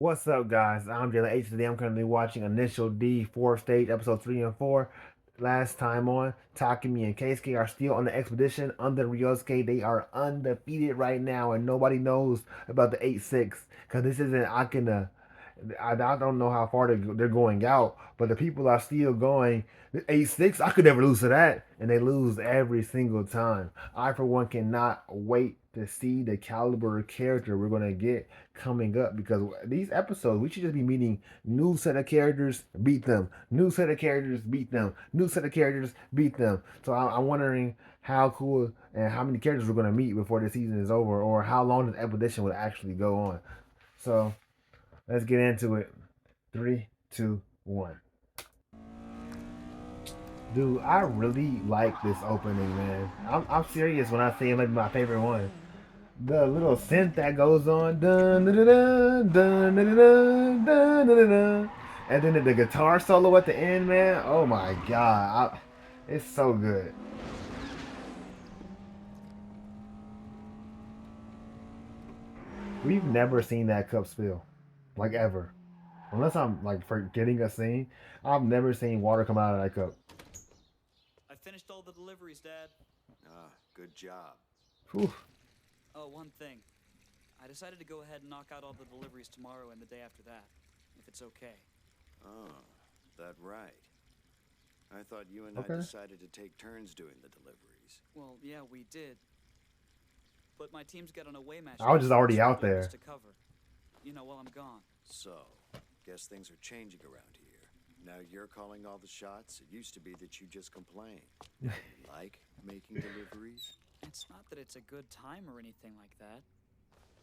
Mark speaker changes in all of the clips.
Speaker 1: What's up, guys? I'm Jalen H. Today I'm currently watching Initial D, fourth stage, episode 3 and 4. Last time on, Takumi and Keisuke are still on the expedition under Ryosuke. They are undefeated right now, and nobody knows about the 8-6 because this isn't Akina. I don't know how far they're going out, but the people are still going. 8-6, I could never lose to that, and they lose every single time. I, for one, cannot wait to see the caliber of character we're gonna get coming up because these episodes we should just be meeting new set of characters, beat them, new set of characters, beat them, new set of characters, beat them. So I'm wondering how cool and how many characters we're gonna meet before the season is over, or how long this expedition will actually go on. So let's get into it. Three, two, one. Dude, I really like this opening, man. I'm serious when I say it might be my favorite one. The little synth that goes on, dun dun dun dun dun dun dun dun dun dun, and then the guitar solo at the end, man. Oh my god, it's so good. We've never seen that cup spill, like ever, unless I'm like forgetting a scene. I've never seen water come out of that cup.
Speaker 2: I finished all the deliveries, Dad.
Speaker 3: Ah, good job.
Speaker 1: Whew.
Speaker 2: Oh, one thing. I decided to go ahead and knock out all the deliveries tomorrow and the day after that, if it's okay.
Speaker 3: Oh, that right. I thought you and I
Speaker 1: Okay.
Speaker 3: decided to take turns doing the deliveries.
Speaker 2: Well, yeah, we did. But my team's got an away match
Speaker 1: I was just
Speaker 2: next week,
Speaker 1: already
Speaker 2: so
Speaker 1: out
Speaker 2: they want us
Speaker 1: there.
Speaker 2: to cover. You know, while I'm gone.
Speaker 3: So, guess things are changing around here. Now you're calling all the shots? It used to be that you just complained. You like making deliveries?
Speaker 2: It's not that it's a good time or anything like that.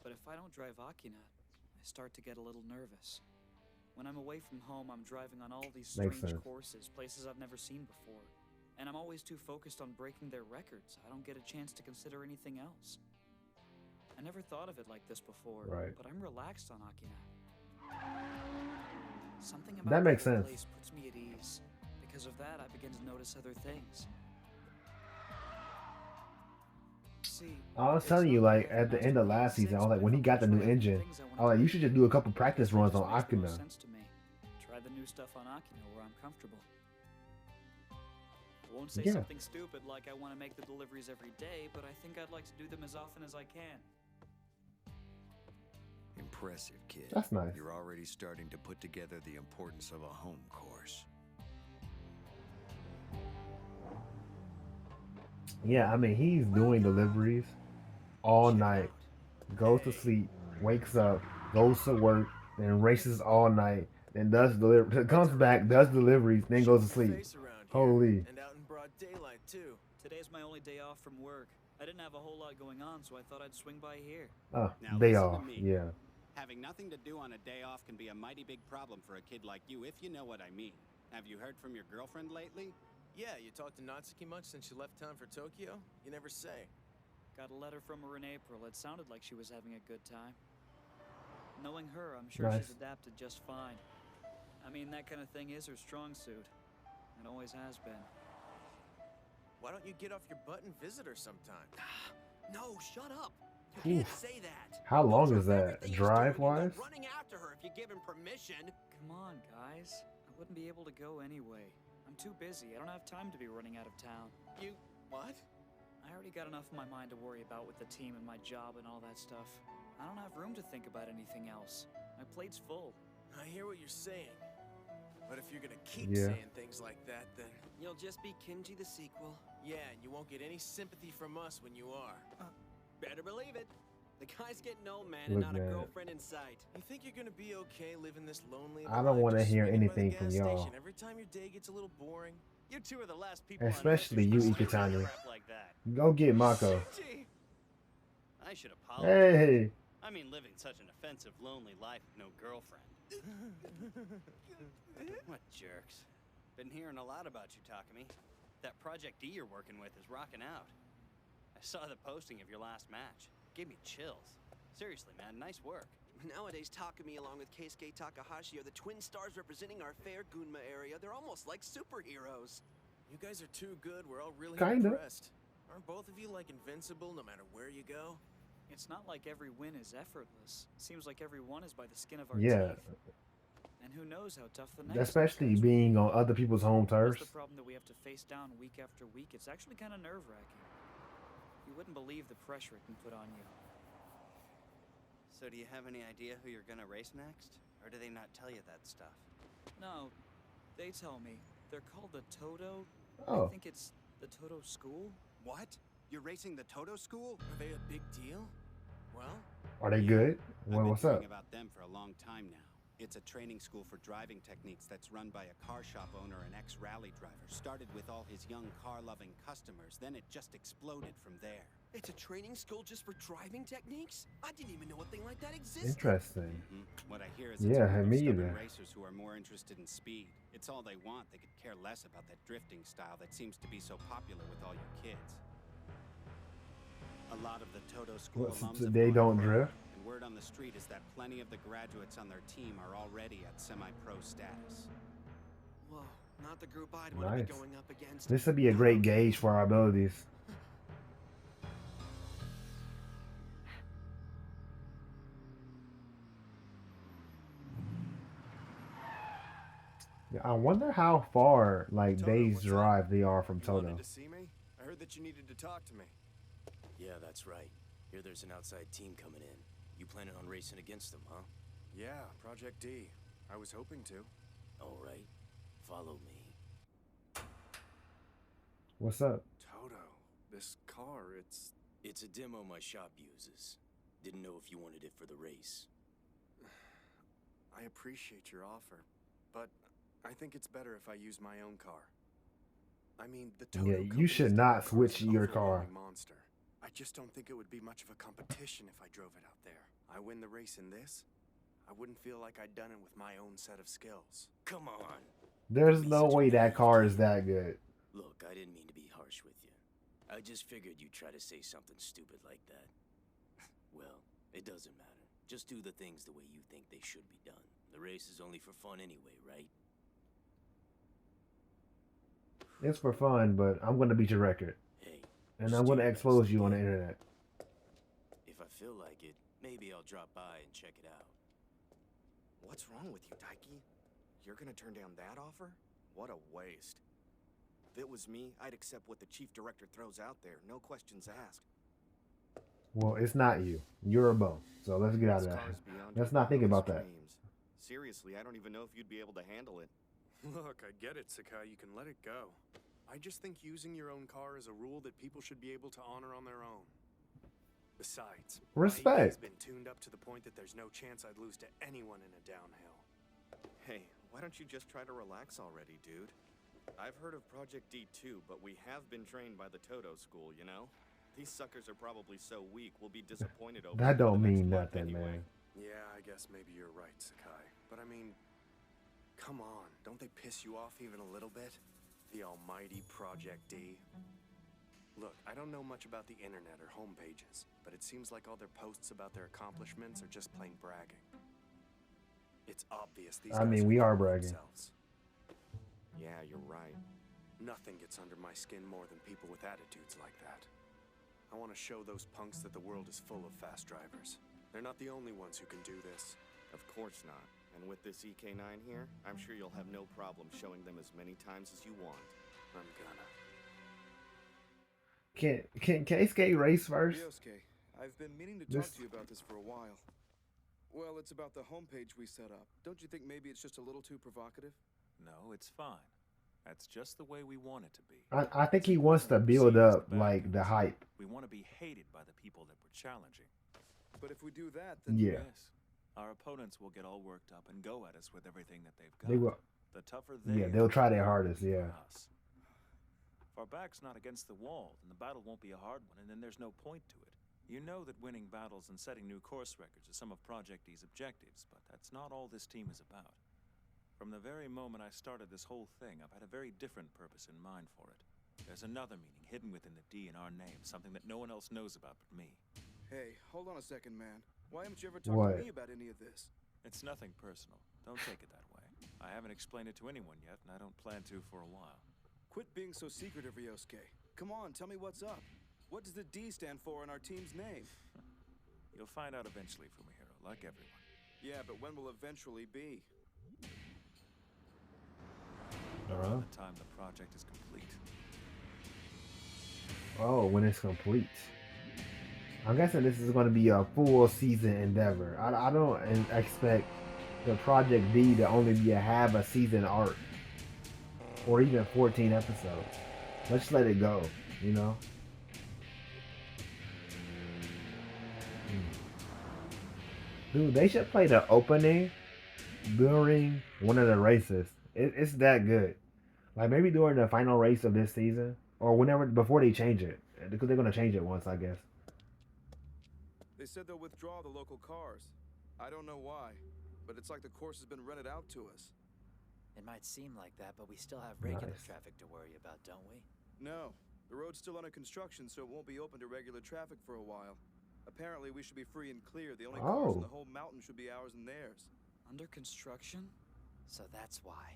Speaker 2: But if I don't drive Akina, I start to get a little nervous. When I'm away from home, I'm driving on all these
Speaker 1: Makes
Speaker 2: strange
Speaker 1: sense.
Speaker 2: courses, places I've never seen before. And I'm always too focused on breaking their records. I don't get a chance to consider anything else. I never thought of it like this before,
Speaker 1: Right.
Speaker 2: but I'm relaxed on Akina. Something
Speaker 1: That
Speaker 2: about
Speaker 1: makes
Speaker 2: the whole
Speaker 1: sense.
Speaker 2: place puts me at ease. Because of that, I begin to notice other things. See,
Speaker 1: I was
Speaker 2: it's
Speaker 1: telling you,
Speaker 2: not that
Speaker 1: like
Speaker 2: I
Speaker 1: at the
Speaker 2: mastered
Speaker 1: end of
Speaker 2: the
Speaker 1: last season, I
Speaker 2: basics,
Speaker 1: was like,
Speaker 2: but
Speaker 1: when
Speaker 2: if
Speaker 1: he
Speaker 2: I'm
Speaker 1: got
Speaker 2: gonna
Speaker 1: the new
Speaker 2: try out new
Speaker 1: engine,
Speaker 2: things, I
Speaker 1: I
Speaker 2: want
Speaker 1: was
Speaker 2: to
Speaker 1: like,
Speaker 2: do
Speaker 1: you
Speaker 2: it
Speaker 1: should
Speaker 2: right.
Speaker 1: just do a couple
Speaker 2: I
Speaker 1: practice
Speaker 2: guess that
Speaker 1: runs
Speaker 2: just
Speaker 1: on
Speaker 2: makes the most
Speaker 1: Akina.
Speaker 2: sense to me. Try the new stuff on Akina where I'm comfortable. I won't say
Speaker 1: Yeah,
Speaker 2: something stupid like I want to make the deliveries every day, but I think I'd like to do them as often as I can.
Speaker 3: Impressive, kid.
Speaker 1: that's nice.
Speaker 3: You're already starting to put together the importance of a home course.
Speaker 1: Yeah, I mean, he's doing
Speaker 2: Welcome!
Speaker 1: deliveries all
Speaker 2: Check it
Speaker 1: night,
Speaker 2: out.
Speaker 1: goes to
Speaker 2: Hey,
Speaker 1: sleep, wakes up, goes to work, then races all night, then does deliver,
Speaker 4: That's
Speaker 1: comes
Speaker 4: a
Speaker 1: back,
Speaker 4: record.
Speaker 1: does deliveries, then goes
Speaker 4: Showing
Speaker 1: to
Speaker 4: your
Speaker 1: sleep.
Speaker 4: face around here,
Speaker 1: Holy,
Speaker 4: and out in broad daylight, too.
Speaker 2: today's my only day off from work. I didn't have a whole lot going on, so I thought I'd swing by here.
Speaker 5: Now
Speaker 1: day
Speaker 5: listen to
Speaker 1: off.
Speaker 5: me.
Speaker 1: Yeah,
Speaker 5: Having nothing to do on a day off can be a mighty big problem for a kid like you, if you know what I mean. Have you heard from your girlfriend lately?
Speaker 4: Yeah, you talked to Natsuki much since you left town for Tokyo? You never say.
Speaker 2: Got a letter from her in April. It sounded like she was having a good time. Knowing her, I'm sure she's
Speaker 1: nice.
Speaker 2: adapted just fine. I mean, that kind of thing is her strong suit. It always has been.
Speaker 4: Why don't you get off your butt and visit her sometime?
Speaker 6: No, shut up. You can't
Speaker 1: Oof.
Speaker 6: say that.
Speaker 1: How
Speaker 6: He'll
Speaker 1: long is
Speaker 6: drop
Speaker 1: that?
Speaker 6: everything he's
Speaker 1: Drive
Speaker 6: doing and
Speaker 1: wise?
Speaker 6: go running after her if you give him permission.
Speaker 2: Come on, guys. I wouldn't be able to go anyway. I'm too busy. I don't have time to be running out of town.
Speaker 4: You... what?
Speaker 2: I already got enough on my mind to worry about with the team and my job and all that stuff. I don't have room to think about anything else. My plate's full.
Speaker 4: I hear what you're saying. But if you're gonna keep
Speaker 1: Yeah.
Speaker 4: saying things like that, then...
Speaker 6: You'll just be Kinji the sequel.
Speaker 4: yeah, and you won't get any sympathy from us when you are.
Speaker 6: Better believe it. The guy's getting old, man, and
Speaker 1: Look,
Speaker 6: not a
Speaker 1: man,
Speaker 6: girlfriend in sight.
Speaker 4: You think you're gonna be okay living this lonely of
Speaker 1: I
Speaker 4: a
Speaker 1: don't
Speaker 4: life,
Speaker 1: want to
Speaker 4: just
Speaker 1: hear
Speaker 4: swinging by the
Speaker 1: anything from
Speaker 4: gas
Speaker 1: y'all,
Speaker 4: station every time your day gets a little boring?
Speaker 6: You two are the last people on Earth
Speaker 1: especially
Speaker 6: who
Speaker 1: you,
Speaker 6: should say
Speaker 1: Ikutani.
Speaker 6: crap like that.
Speaker 1: Go get Mako.
Speaker 4: Shinji!
Speaker 6: I should apologize.
Speaker 1: Hey,
Speaker 6: I mean, living such an offensive, lonely life with no girlfriend. What jerks. Been hearing a lot about you, Takumi. That Project D you're working with is rocking out. I saw the posting of your last match. Gave me chills. Seriously, man, nice work.
Speaker 7: Nowadays, Takumi along with Keisuke Takahashi are the twin stars representing our fair Gunma area. They're almost like superheroes.
Speaker 4: You guys are too good, we're all really
Speaker 1: kinda.
Speaker 4: impressed. Aren't both of you like invincible no matter where you go?
Speaker 2: It's not like every win is effortless. Seems like every one is by the skin of our
Speaker 1: Yeah,
Speaker 2: teeth. And who knows how tough the next
Speaker 1: especially
Speaker 2: one
Speaker 1: being on other people's home
Speaker 2: That's
Speaker 1: turfs.
Speaker 2: the problem that we have to face down week after week. It's actually kind of nerve-wracking. You wouldn't believe the pressure it can put on you.
Speaker 6: So do you have any idea who you're gonna race next? Or do they not tell you that stuff?
Speaker 2: No, they tell me. They're called the Toudou. I
Speaker 1: Oh,
Speaker 2: think it's the Toudou School.
Speaker 3: What? You're racing the Toudou School?
Speaker 4: Are they a big deal? Well,
Speaker 1: are they
Speaker 6: Yeah,
Speaker 1: good?
Speaker 6: I've
Speaker 1: Well,
Speaker 6: been
Speaker 1: what's
Speaker 6: hearing
Speaker 1: up?
Speaker 6: about them for a long time now. It's a training school for driving techniques that's run by a car shop owner and ex-rally driver. Started with all his young car-loving customers, then it just exploded from there.
Speaker 7: It's a training school just for driving techniques? I didn't even know a thing like that existed.
Speaker 1: Interesting.
Speaker 6: What I hear is
Speaker 1: Yeah,
Speaker 6: it's a group of
Speaker 1: me
Speaker 6: stubborn
Speaker 1: either.
Speaker 6: racers who are more interested in speed. It's all they want. They could care less about that drifting style that seems to be so popular with all you kids. A lot of the Toudou school
Speaker 1: What, so
Speaker 6: alums have
Speaker 1: they
Speaker 6: gone
Speaker 1: don't
Speaker 6: pro,
Speaker 1: drift?
Speaker 6: and word on the street is that plenty of the graduates on their team are already at semi-pro status.
Speaker 7: Whoa, not the group I'd want to be
Speaker 1: Nice.
Speaker 7: going up against.
Speaker 1: This would be a great gauge for our abilities. Yeah, I wonder how far, like,
Speaker 3: Toto,
Speaker 1: days
Speaker 3: what's up?
Speaker 1: drive they are from
Speaker 3: You wanted
Speaker 1: Toto.
Speaker 3: to see me? I heard that you needed to talk to me.
Speaker 8: Yeah, that's right. Hear there's an outside team coming in. You planning on racing against them, huh?
Speaker 3: Yeah, Project D. I was hoping to.
Speaker 8: All right. Follow me.
Speaker 1: What's up?
Speaker 3: Toto, this car,
Speaker 8: It's a demo my shop uses. Didn't know if you wanted it for the race.
Speaker 3: I appreciate your offer, but I think it's better if I use my own car. I mean, the Toto
Speaker 1: Yeah, you
Speaker 3: company's
Speaker 1: should
Speaker 3: demo
Speaker 1: not
Speaker 3: car's
Speaker 1: switch
Speaker 3: an
Speaker 1: your car.
Speaker 3: overwhelming monster. I just don't think it would be much of a competition if I drove it out there. I win the race in this, I wouldn't feel like I'd done it with my own set of skills.
Speaker 8: Come on.
Speaker 1: There's
Speaker 8: Be
Speaker 1: no
Speaker 8: such a
Speaker 1: way that
Speaker 8: naive
Speaker 1: car is
Speaker 8: kid.
Speaker 1: that good.
Speaker 8: Look, I didn't mean to be harsh with you. I just figured you'd try to say something stupid like that. Well, it doesn't matter. Just do the things the way you think they should be done. The race is only for fun anyway, right?
Speaker 1: It's for fun, but I'm gonna beat your record,
Speaker 8: Hey,
Speaker 1: and
Speaker 8: just
Speaker 1: I'm
Speaker 8: do
Speaker 1: gonna
Speaker 8: your best,
Speaker 1: expose you on the
Speaker 8: okay?
Speaker 1: internet.
Speaker 8: If I feel like it, maybe I'll drop by and check it out.
Speaker 3: What's wrong with you, Taiki? You're gonna turn down that offer? What a waste. If it was me, I'd accept what the chief director throws out there, no questions asked.
Speaker 1: Well, it's not you. You're a bum. So let's get out of
Speaker 3: This
Speaker 1: that.
Speaker 3: car's beyond
Speaker 1: Let's
Speaker 3: your
Speaker 1: not think about
Speaker 3: wildest
Speaker 1: that.
Speaker 3: dreams. Seriously, I don't even know if you'd be able to handle it. Look, I get it, Sakai. You can let it go. I just think using your own car is a rule that people should be able to honor on their own. Besides, my
Speaker 1: Respect.
Speaker 3: EK's been tuned up to the point that there's no chance I'd lose to anyone in a downhill. Hey, why don't you just try to relax already, dude? I've heard of Project D too, but we have been trained by the Toto school, you know? These suckers are probably so weak, we'll be disappointed over
Speaker 1: That
Speaker 3: it for
Speaker 1: don't
Speaker 3: the next
Speaker 1: mean
Speaker 3: month
Speaker 1: nothing,
Speaker 3: anyway.
Speaker 1: man.
Speaker 3: Yeah, I guess maybe you're right, Sakai. But I mean, come on, don't they piss you off even a little bit? The almighty Project D. Look, I don't know much about the internet or homepages, but it seems like all their posts about their accomplishments are just plain bragging. It's obvious these
Speaker 1: I
Speaker 3: guys
Speaker 1: mean, we are
Speaker 3: full of
Speaker 1: bragging.
Speaker 3: themselves. Yeah, you're right. Nothing gets under my skin more than people with attitudes like that. I want to show those punks that the world is full of fast drivers. They're not the only ones who can do this. Of course not. And with this EK9 here, I'm sure you'll have no problem showing them as many times as you want. I'm gonna.
Speaker 1: Can K-Skate race first?
Speaker 9: Ryosuke, I've been meaning to
Speaker 1: This-
Speaker 9: talk to you about this for a while. Well, it's about the homepage we set up. Don't you think maybe it's just a little too provocative?
Speaker 10: No, it's fine. That's just the way we want it to be.
Speaker 1: I think he wants to build up like the hype.
Speaker 10: We want to be hated by the people that we're challenging.
Speaker 9: But if we do that, then
Speaker 1: Yeah.
Speaker 10: Yes. Our opponents will get all worked up and go at us with everything that they've got.
Speaker 1: They will.
Speaker 10: The tougher they
Speaker 1: Yeah, they'll try their
Speaker 10: are,
Speaker 1: hardest.
Speaker 10: the
Speaker 1: Yeah.
Speaker 10: for us. If our back's not against the wall, then the battle won't be a hard one, and then there's no point to it. You know that winning battles and setting new course records are some of Project D's objectives, but that's not all this team is about. From the very moment I started this whole thing, I've had a very different purpose in mind for it. There's another meaning hidden within the D in our name, something that no one else knows about but me.
Speaker 9: hey, hold on a second, man. Why haven't you ever talked
Speaker 1: What?
Speaker 9: to me about any of this?
Speaker 10: It's nothing personal. Don't take it that way. I haven't explained it to anyone yet, and I don't plan to for a while.
Speaker 9: Quit being so secretive, Ryosuke. Come on, tell me what's up. What does the D stand for in our team's name?
Speaker 10: You'll find out eventually, Fumihiro, like everyone.
Speaker 9: Yeah, but when will eventually be?
Speaker 10: Around the time the project is complete.
Speaker 1: Oh, when it's complete. I'm guessing this is going to be a full season endeavor. I don't expect the Project D to only be have a season arc or even 14 episodes. Let's let it go, you know? Dude, they should play the opening during one of the races. It's that good. Like maybe during the final race of this season or whenever before they change it, because they're gonna change it once, I guess.
Speaker 9: They said they'll withdraw the local cars. I don't know why, but it's like the course has been rented out to us.
Speaker 2: It might seem like that, but we still have regular
Speaker 1: Nice.
Speaker 2: traffic to worry about, don't we?
Speaker 9: No, the road's still under construction, so it won't be open to regular traffic for a while. Apparently, we should be free and clear. The only cars in the whole mountain should be ours and theirs.
Speaker 2: Under construction? So that's why.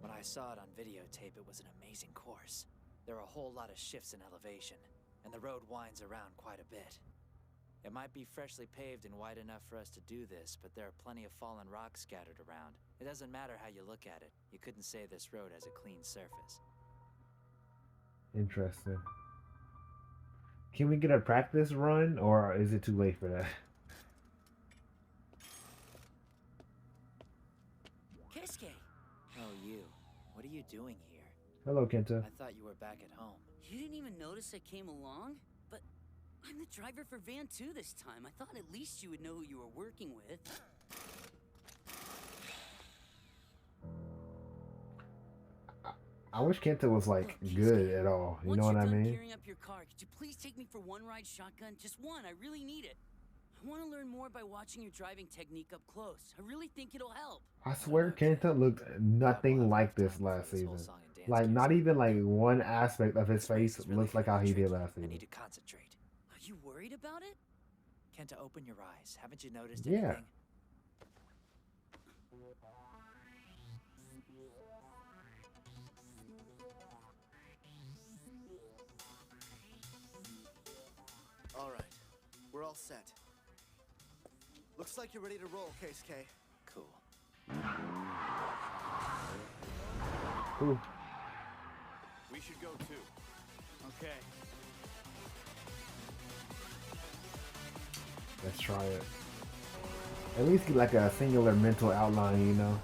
Speaker 2: When I saw it on videotape, it was an amazing course. There are a whole lot of shifts in elevation, and the road winds around quite a bit. It might be freshly paved and wide enough for us to do this, but there are plenty of fallen rocks scattered around. It doesn't matter how you look at it. You couldn't say this road has a clean surface.
Speaker 1: Interesting. Can we get a practice run, or is it too late for that?
Speaker 2: Keisuke! Oh, you. What are you doing here?
Speaker 1: Hello, Kenta.
Speaker 2: I thought you were back at home.
Speaker 11: You didn't even notice I came along? But I'm the driver for Van 2 this time. I thought at least you would know who you were working with.
Speaker 1: I wish Kenta was like good at all. You know what I
Speaker 11: Once you're done
Speaker 1: mean?
Speaker 11: gearing up your car, could you please take me for one ride shotgun? Just one. I really need it. I want to learn more by watching your driving technique up close. I really think it'll help.
Speaker 1: I swear Kenta looked nothing like this last season. Like not even like one aspect of his face looks like how he did last
Speaker 2: I need
Speaker 1: season.
Speaker 2: to concentrate.
Speaker 11: Are you worried about it?
Speaker 2: Kenta, open your eyes. Haven't you noticed
Speaker 1: Yeah.
Speaker 2: anything?
Speaker 7: All right, we're all set. Looks like you're ready to roll, Keisuke.
Speaker 2: Cool.
Speaker 1: Ooh,
Speaker 3: We should go too.
Speaker 6: Okay.
Speaker 1: let's try it. At least get like a singular mental outline, you know?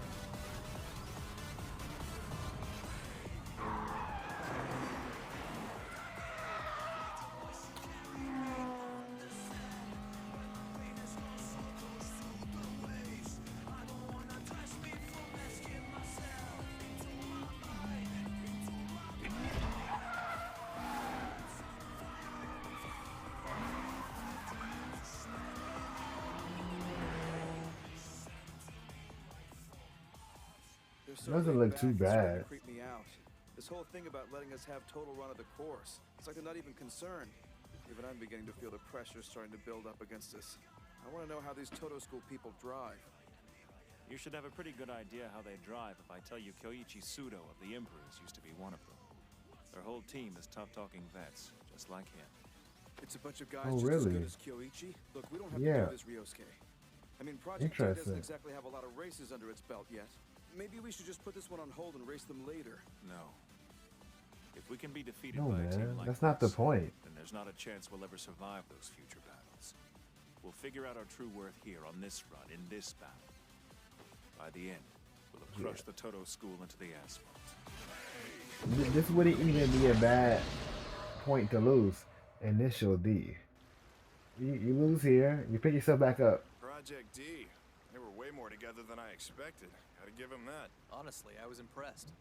Speaker 1: Doesn't look too bad.
Speaker 9: Creep me out. This whole thing about letting us have total run of the course. It's like they're not even concerned. Even I'm beginning to feel the pressure starting to build up against us. I want to know how these Toudou school people drive.
Speaker 10: You should have a pretty good idea how they drive if I tell you Kyoichi Sudo of the Emperors used to be one of them. Their whole team is tough-talking vets, just like him.
Speaker 9: It's a bunch of guys
Speaker 1: Oh,
Speaker 9: just as
Speaker 1: really?
Speaker 9: good as Kyoichi. Look, we don't have
Speaker 1: Yeah.
Speaker 9: to do this, Ryosuke. I mean, Project D doesn't
Speaker 1: Interesting.
Speaker 9: exactly have a lot of races under its belt yet. Maybe we should just put this one on hold and race them later.
Speaker 10: No. If we can be defeated
Speaker 1: No,
Speaker 10: by a team
Speaker 1: man.
Speaker 10: like
Speaker 1: That's not the
Speaker 10: this,
Speaker 1: point.
Speaker 10: then there's not a chance we'll ever survive those future battles. We'll figure out our true worth here on this run, in this battle. By the end, we'll have crushed the Toudou school into the asphalt.
Speaker 1: This wouldn't even be a bad point to lose. Initial D. You lose here, you pick yourself back up.
Speaker 3: Project D. They were way more together than I expected. Gotta give them that.
Speaker 4: Honestly, I was impressed.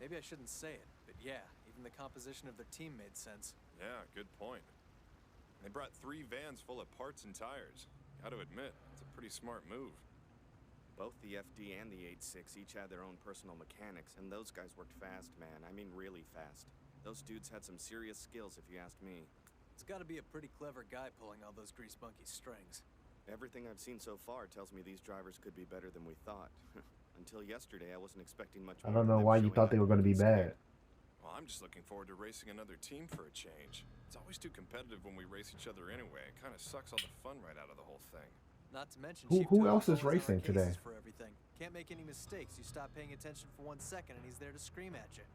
Speaker 4: Maybe I shouldn't say it, but yeah, even the composition of their team made sense.
Speaker 3: Yeah, good point. They brought 3 vans full of parts and tires. Gotta admit, it's a pretty smart move.
Speaker 12: Both the FD and the 8-6 each had their own personal mechanics, and those guys worked fast, man. I mean really fast. Those dudes had some serious skills, if you ask me.
Speaker 4: It's gotta be a pretty clever guy pulling all those grease monkey strings.
Speaker 12: Everything I've seen so far tells me these drivers could be better than we thought. Until yesterday, I wasn't expecting much
Speaker 1: I
Speaker 12: more
Speaker 1: don't
Speaker 12: of
Speaker 1: know
Speaker 12: them
Speaker 1: why you
Speaker 12: showing
Speaker 1: thought they
Speaker 12: up
Speaker 1: were going to be
Speaker 12: scared.
Speaker 1: bad.
Speaker 3: Well, I'm just looking forward to racing another team for a change. It's always too competitive when we race each other anyway. It kind of sucks all the fun right out of the whole thing.
Speaker 4: Not to mention,
Speaker 1: Who
Speaker 4: Chief
Speaker 1: who
Speaker 4: Toad's
Speaker 1: else is
Speaker 4: always on our
Speaker 1: racing today?
Speaker 4: cases for everything. Can't make any mistakes. You stop paying attention for 1 second, and he's there to scream at you.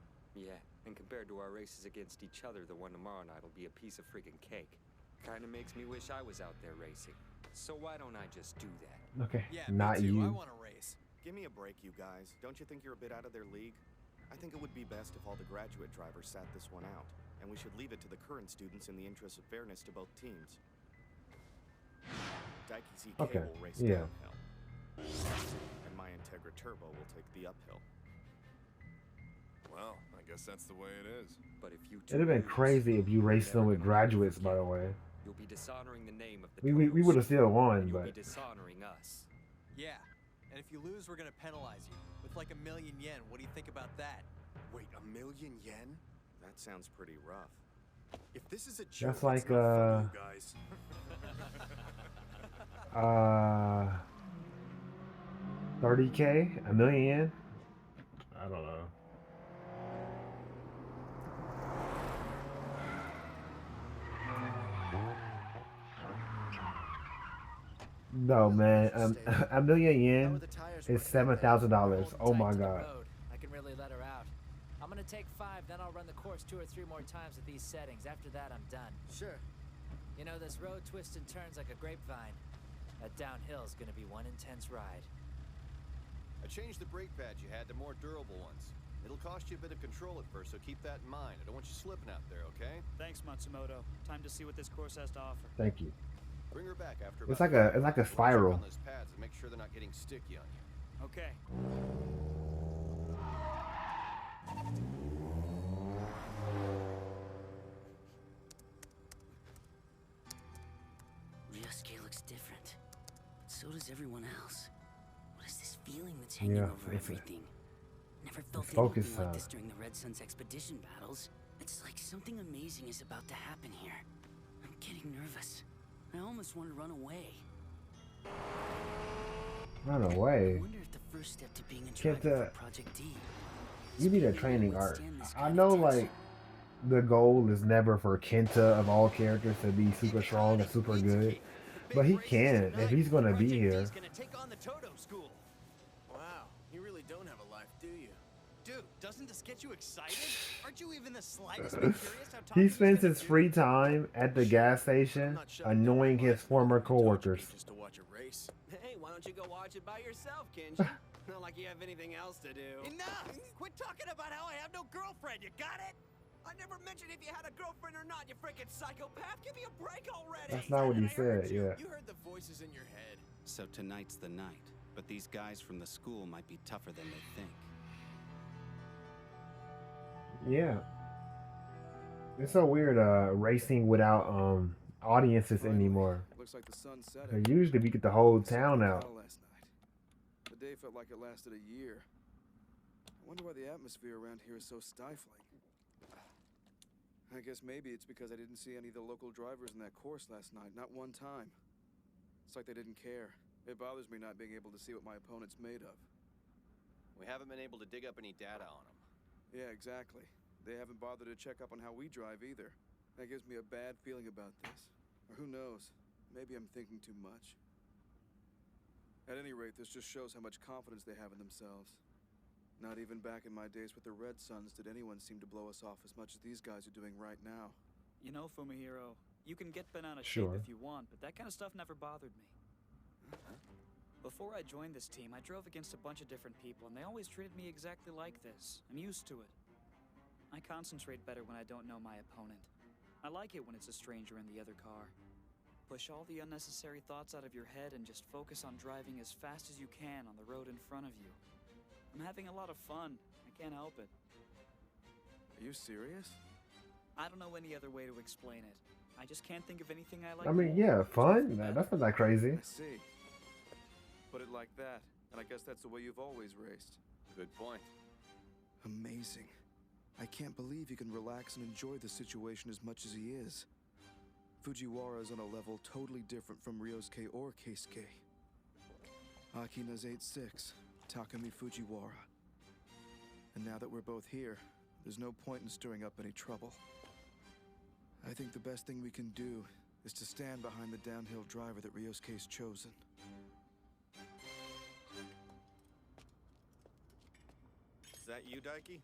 Speaker 13: Yeah, and compared to our races against each other, the one tomorrow night will be a piece of freaking cake. Kinda makes me wish I was out there racing. So why don't I just do that?
Speaker 1: Okay,
Speaker 4: Yeah,
Speaker 1: not
Speaker 4: me too.
Speaker 1: you.
Speaker 4: I want to race.
Speaker 12: Give me a break, you guys. Don't you think you're a bit out of their league? I think it would be best if all the graduate drivers sat this one out, and we should leave it to the current students in the interest of fairness to both teams. Dikey's EK
Speaker 1: Okay,
Speaker 12: will race
Speaker 1: yeah.
Speaker 12: downhill, and my Integra Turbo will take the uphill.
Speaker 3: Well, I guess that's the way it is.
Speaker 13: But if you
Speaker 1: It'd have been
Speaker 13: lose,
Speaker 1: crazy if you raced them
Speaker 13: never
Speaker 1: with
Speaker 13: gonna
Speaker 1: graduates,
Speaker 13: forget.
Speaker 1: by the way.
Speaker 13: You'll be dishonoring the name of the
Speaker 1: We
Speaker 13: Toadou
Speaker 1: would have
Speaker 13: School,
Speaker 1: still won,
Speaker 13: and you'll be
Speaker 1: but
Speaker 13: dishonoring us.
Speaker 4: Yeah, and if you lose, we're gonna penalize you with like $1,000,000 yen. What do you think about that?
Speaker 3: Wait, $1,000,000 yen?
Speaker 12: That sounds pretty rough.
Speaker 3: If this is a joke,
Speaker 1: that's like
Speaker 3: it's not funny, you guys.
Speaker 1: 30K, $1,000,000 yen. I don't know. No man, $1,000,000 yen is $7,000. Oh my god.
Speaker 2: I can really let her out. I'm gonna take 5, then I'll run the course 2 or 3 more times at these settings. After that, I'm done.
Speaker 7: Sure.
Speaker 2: You know, this road twists and turns like a grapevine. That downhill's gonna be one intense ride.
Speaker 14: I changed the brake pads you had to more durable ones. It'll cost you a bit of control at first, so keep that in mind. I don't want you slipping out there, okay?
Speaker 6: Thanks, Matsumoto. Time to see what this course has to offer.
Speaker 1: Thank you.
Speaker 14: Bring her back after
Speaker 1: It's
Speaker 14: about
Speaker 1: like a
Speaker 14: We'll check
Speaker 1: spiral.
Speaker 14: on those pads and make sure they're not getting sticky on you.
Speaker 6: Okay.
Speaker 11: Ryosuke looks different. But so does everyone else. What is this feeling that's hanging
Speaker 1: Yeah,
Speaker 11: over
Speaker 1: it's
Speaker 11: everything? Never felt
Speaker 1: it's focus
Speaker 11: anything like
Speaker 1: time.
Speaker 11: this during the Red Sun's expedition battles. It's like something amazing is about to happen here. I'm getting nervous. I almost want to run away.
Speaker 1: Run
Speaker 11: I
Speaker 1: away.
Speaker 11: wonder if the first step to being a
Speaker 1: Can't,
Speaker 11: driver for Project D.
Speaker 1: You need a training arc. I know, like, the goal is never for Kenta of all characters to be super strong and super good, but he can if he's gonna be here.
Speaker 6: Gonna take on the Toudou School.
Speaker 14: Wow, you really don't have a life, do you?
Speaker 6: Dude, doesn't this get you excited? Aren't you even the slightest bit curious how
Speaker 1: He
Speaker 6: Takemi's
Speaker 1: spends
Speaker 6: gonna
Speaker 1: his
Speaker 6: do?
Speaker 1: free time at the gas station annoying his former coworkers.
Speaker 14: Just to watch a race.
Speaker 7: Hey, why don't you go watch it by yourself, Kenji? Not like you have anything else to do.
Speaker 6: Enough! Quit talking about how I have no girlfriend, you got it?
Speaker 7: I never mentioned if you had a girlfriend or not, you freaking psychopath. Give me a break already.
Speaker 1: That's not what he
Speaker 14: I heard
Speaker 1: said,
Speaker 14: you.
Speaker 1: yeah.
Speaker 14: You heard the voices in your head.
Speaker 5: So tonight's the night. But these guys from the school might be tougher than they think.
Speaker 1: Yeah. It's so weird racing without audiences anymore.
Speaker 9: Looks like the sun's setting.
Speaker 1: 'Cause usually we get the whole
Speaker 9: I saw
Speaker 1: town
Speaker 9: the
Speaker 1: out.
Speaker 9: battle last night. The day felt like it lasted a year. I wonder why the atmosphere around here is so stifling. I guess maybe it's because I didn't see any of the local drivers in that course last night, not one time. It's like they didn't care. It bothers me not being able to see what my opponent's made of.
Speaker 14: We haven't been able to dig up any data on them.
Speaker 9: Yeah, exactly. They haven't bothered to check up on how we drive either. That gives me a bad feeling about this. Or who knows? Maybe I'm thinking too much. At any rate, this just shows how much confidence they have in themselves. Not even back in my days with the Red Suns did anyone seem to blow us off as much as these guys are doing right now.
Speaker 6: You know, Fumihiro, you can get bent out of
Speaker 1: Sure.
Speaker 6: shape if you want, but that kind of stuff never bothered me. Before I joined this team, I drove against a bunch of different people, and they always treated me exactly like this. I'm used to it. I concentrate better when I don't know my opponent. I like it when it's a stranger in the other car. Push all the unnecessary thoughts out of your head and just focus on driving as fast as you can on the road in front of you. I'm having a lot of fun. I can't help it.
Speaker 9: Are you serious?
Speaker 6: I don't know any other way to explain it. I just can't think of anything I like
Speaker 1: I mean,
Speaker 6: more.
Speaker 1: yeah, fun. That's not that crazy.
Speaker 9: I see. Put it like that, and I guess that's the way you've always raced.
Speaker 14: Good point.
Speaker 9: Amazing. I can't believe he can relax and enjoy the situation as much as he is. Fujiwara is on a level totally different from Ryosuke or Keisuke. Akina's 8'6", Takemi Fujiwara. And now that we're both here, There's no point in stirring up any trouble. I think the best thing we can do is to stand behind the downhill driver that Ryosuke's chosen.
Speaker 12: Is that you, Daiki?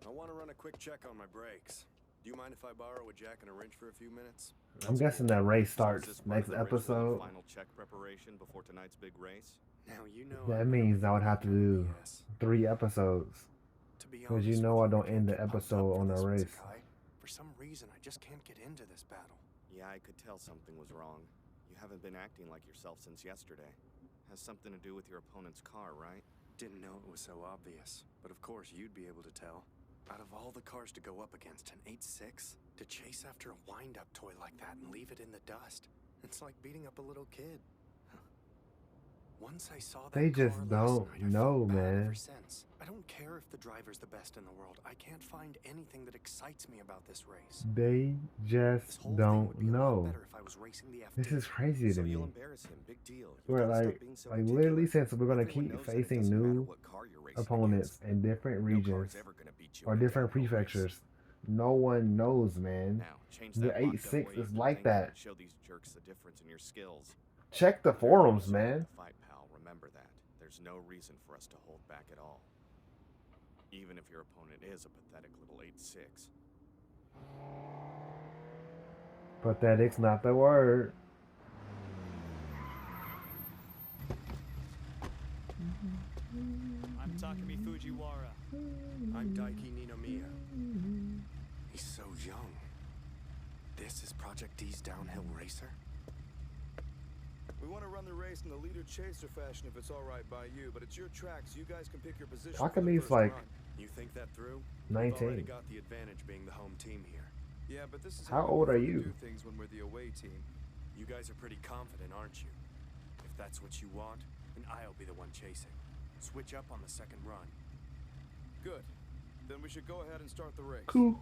Speaker 3: I want to run a quick check on my brakes. Do you mind if I borrow a jack and a wrench for a few minutes?
Speaker 1: I'm guessing that race
Speaker 12: So
Speaker 1: starts
Speaker 12: is this part of
Speaker 1: next
Speaker 12: the ritual
Speaker 1: episode.
Speaker 12: of final check preparation before tonight's big race?
Speaker 3: Now you know
Speaker 1: That
Speaker 3: I'm gonna
Speaker 1: means
Speaker 3: leave
Speaker 1: I would
Speaker 3: it
Speaker 1: have to
Speaker 3: no
Speaker 1: do
Speaker 3: BS.
Speaker 1: 3 episodes.
Speaker 3: To be
Speaker 1: Because
Speaker 3: honest
Speaker 1: you know
Speaker 3: with
Speaker 1: I don't
Speaker 3: can't
Speaker 1: end the
Speaker 3: get pumped up
Speaker 1: episode
Speaker 3: for
Speaker 1: on a
Speaker 3: this one,
Speaker 1: race.
Speaker 3: Sakai. For some reason, I just can't get into this battle.
Speaker 12: Yeah, I could tell something was wrong. You haven't been acting like yourself since yesterday. Has something to do with your opponent's car, right?
Speaker 3: Didn't know it was so obvious, but of course you'd be able to tell. Out of all the cars to go up against, an 8.6? To chase after a wind-up toy like that and leave it in the dust? It's like beating up a little kid. Once I saw that
Speaker 1: They
Speaker 3: car
Speaker 1: just
Speaker 3: last
Speaker 1: don't
Speaker 3: night, I
Speaker 1: know,
Speaker 3: felt bad
Speaker 1: man.
Speaker 3: ever since. I don't care if the driver's the best in the world. I can't find anything that excites me about this race.
Speaker 1: They
Speaker 3: This
Speaker 1: just
Speaker 3: whole thing
Speaker 1: don't
Speaker 3: would be a lot
Speaker 1: know.
Speaker 3: better if I was racing the FD.
Speaker 1: This is crazy to
Speaker 12: So
Speaker 1: me.
Speaker 12: you'll embarrass him. Big deal.
Speaker 1: We're
Speaker 12: Gotta stop
Speaker 1: like
Speaker 12: being so
Speaker 1: literally,
Speaker 12: ridiculous.
Speaker 1: since we're gonna
Speaker 12: Everyone
Speaker 1: keep
Speaker 12: knows that it
Speaker 1: facing
Speaker 12: doesn't matter
Speaker 1: new
Speaker 12: what car you're racing
Speaker 1: opponents
Speaker 12: against.
Speaker 1: in different
Speaker 12: No
Speaker 1: regions
Speaker 12: car's ever gonna beat you
Speaker 1: or
Speaker 12: in a
Speaker 1: different
Speaker 12: downhill race.
Speaker 1: prefectures, no one knows, man.
Speaker 12: Now, change
Speaker 1: The
Speaker 12: that locked up
Speaker 1: 8.6
Speaker 12: way
Speaker 1: is
Speaker 12: you've been
Speaker 1: like
Speaker 12: thinking
Speaker 1: that.
Speaker 12: and show these jerks the difference in your skills.
Speaker 1: Check the
Speaker 12: We're
Speaker 1: forums,
Speaker 12: gonna
Speaker 1: man.
Speaker 12: fight, pal. Remember that. There's no reason for us to hold back at all. Even if your opponent is a pathetic little 8.6.
Speaker 1: Pathetic's not the word.
Speaker 4: I'm Takumi Fujiwara.
Speaker 3: I'm Daiki Ninomiya. He's so young. This is Project D's downhill racer?
Speaker 9: We want to run the race in the leader chaser fashion if it's all right by you, but it's your track, so you guys can pick your position.
Speaker 1: How
Speaker 9: for
Speaker 1: come
Speaker 9: the
Speaker 1: he's
Speaker 9: first
Speaker 1: like
Speaker 9: run.
Speaker 3: You think that through?
Speaker 1: 19?
Speaker 3: We've already got the advantage being the home team here.
Speaker 9: Yeah, but this is
Speaker 1: How
Speaker 9: we
Speaker 1: old are
Speaker 9: prefer to
Speaker 1: you?
Speaker 9: do things when we're the away team.
Speaker 3: You guys are pretty confident, aren't you? If that's what you want, then I'll be the one chasing. Switch up on the second run.
Speaker 9: Good. Then we should go ahead and start the race.
Speaker 1: Cool.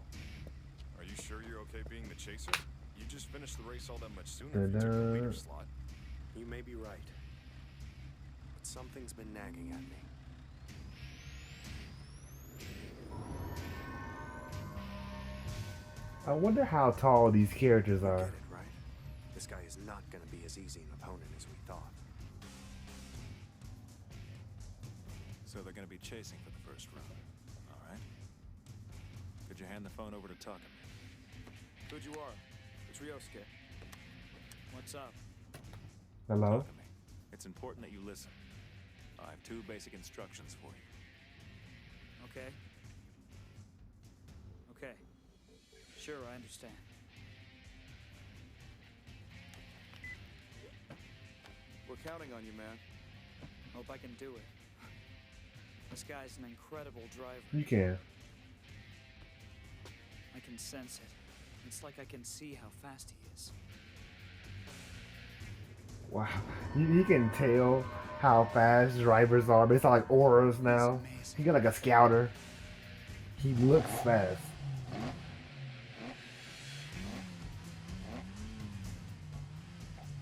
Speaker 15: Are you sure you're okay being the chaser? You just finished the race all that much sooner if you took the leader slot.
Speaker 3: You may be right. But something's been nagging at me.
Speaker 1: I wonder how tall these characters
Speaker 3: You
Speaker 1: are.
Speaker 3: get it, right? This guy is not going to be as easy an opponent as we thought.
Speaker 10: So they're going to be chasing for the first round. All right. Could you hand the phone over to Takumi?
Speaker 9: Fujiwara, it's Ryosuke.
Speaker 4: What's up?
Speaker 1: Hello?
Speaker 10: Takumi, it's important that you listen. I have 2 basic instructions for you.
Speaker 2: Okay. Okay. Sure, I understand.
Speaker 9: We're counting on you, man.
Speaker 2: Hope I can do it. This guy's an incredible driver.
Speaker 1: You can.
Speaker 2: I can sense it. It's like I can see how fast he is.
Speaker 1: Wow. You can tell how fast drivers are based on like auras now. He got like a scouter. He looks fast.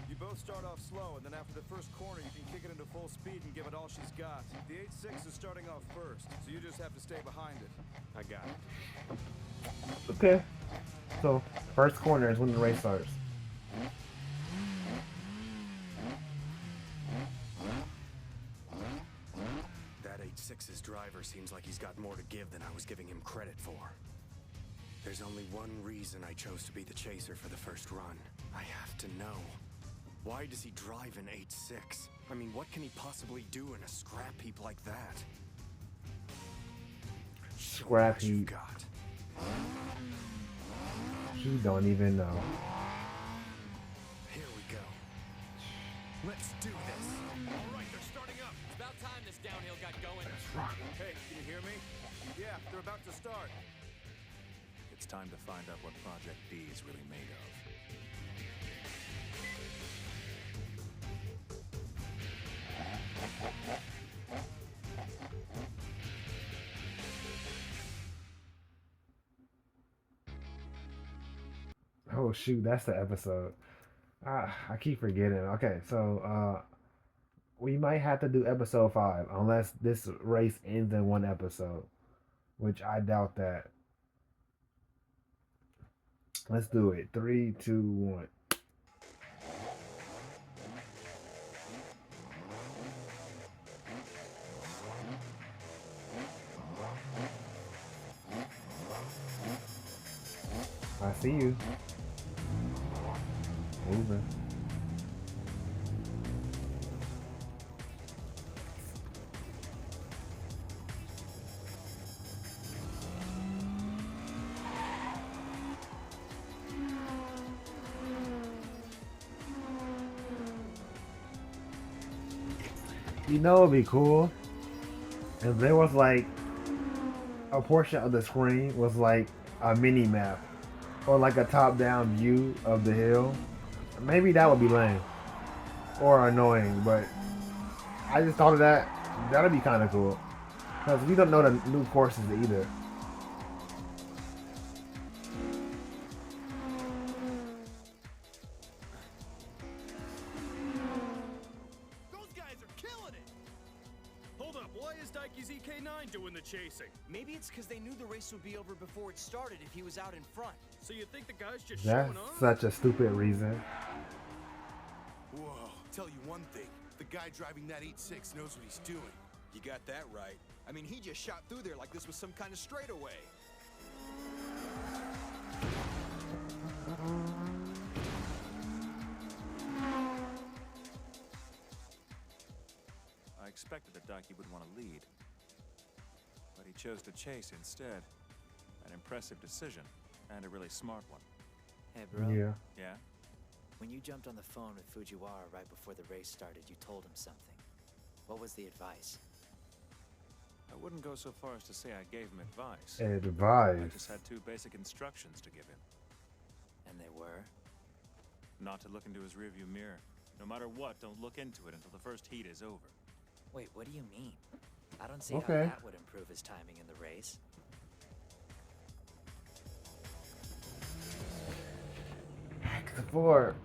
Speaker 9: You both start off slow, and then after the first corner, you can kick it into full speed and give it all she's got. The 8.6 is starting off first, so you just have to stay behind it.
Speaker 3: I got it.
Speaker 1: Okay. So, first corner is when the race starts.
Speaker 3: That 8.6's driver seems like he's got more to give than I was giving him credit for. There's only one reason I chose to be the chaser for the first run. I have to know. Why does he drive an 8.6? I mean, what can he possibly do in a scrap heap like that?
Speaker 1: Scrap
Speaker 3: Show me what you've
Speaker 1: heap.
Speaker 3: got.
Speaker 1: He don't even know.
Speaker 3: Here we go. Let's do this.
Speaker 14: All right, they're starting up.
Speaker 6: It's about time this downhill got going.
Speaker 9: Hey, can you hear me? Yeah, they're about to start.
Speaker 10: It's time to find out what Project D is really made of.
Speaker 1: Oh shoot, that's the episode. I keep forgetting. Okay, so we might have to do episode 5 unless this race ends in one episode. which I doubt that. Let's do it. 3, 2, 1. I see you. Moving. You know it'd be cool if there was like a portion of the screen was like a mini map or like a top-down view of the hill. Maybe that would be lame or annoying, but I just thought of that. That'd be kind of cool because we don't know the new courses either.
Speaker 14: Those guys are killing it! Hold up, why is Dikey's EK9 doing the chasing?
Speaker 7: Maybe it's because they knew the race would be over before it started if he was out in front.
Speaker 14: So you think the guy's just
Speaker 1: That's
Speaker 14: showing off?
Speaker 1: such a stupid reason.
Speaker 16: Whoa, tell you one thing. The guy driving that 8.6 knows what he's doing.
Speaker 17: You got that right. I mean, he just shot through there like this was some kind of straightaway.
Speaker 10: I expected that Daiki would want to lead, but he chose to chase instead. An impressive decision, and a really smart one.
Speaker 2: Hey, bro.
Speaker 1: Yeah.
Speaker 10: Yeah?
Speaker 2: When you jumped on the phone with Fujiwara right before the race started, you told him something. What was the advice?
Speaker 10: I wouldn't go so far as to say I gave him advice.
Speaker 1: Advice?
Speaker 10: I just had 2 basic instructions to give him.
Speaker 2: And they were?
Speaker 10: Not to look into his rearview mirror. No matter what, don't look into it until the first heat is over.
Speaker 2: Wait, what do you mean? I don't see
Speaker 1: Okay.
Speaker 2: how that would improve his timing in the race.
Speaker 1: For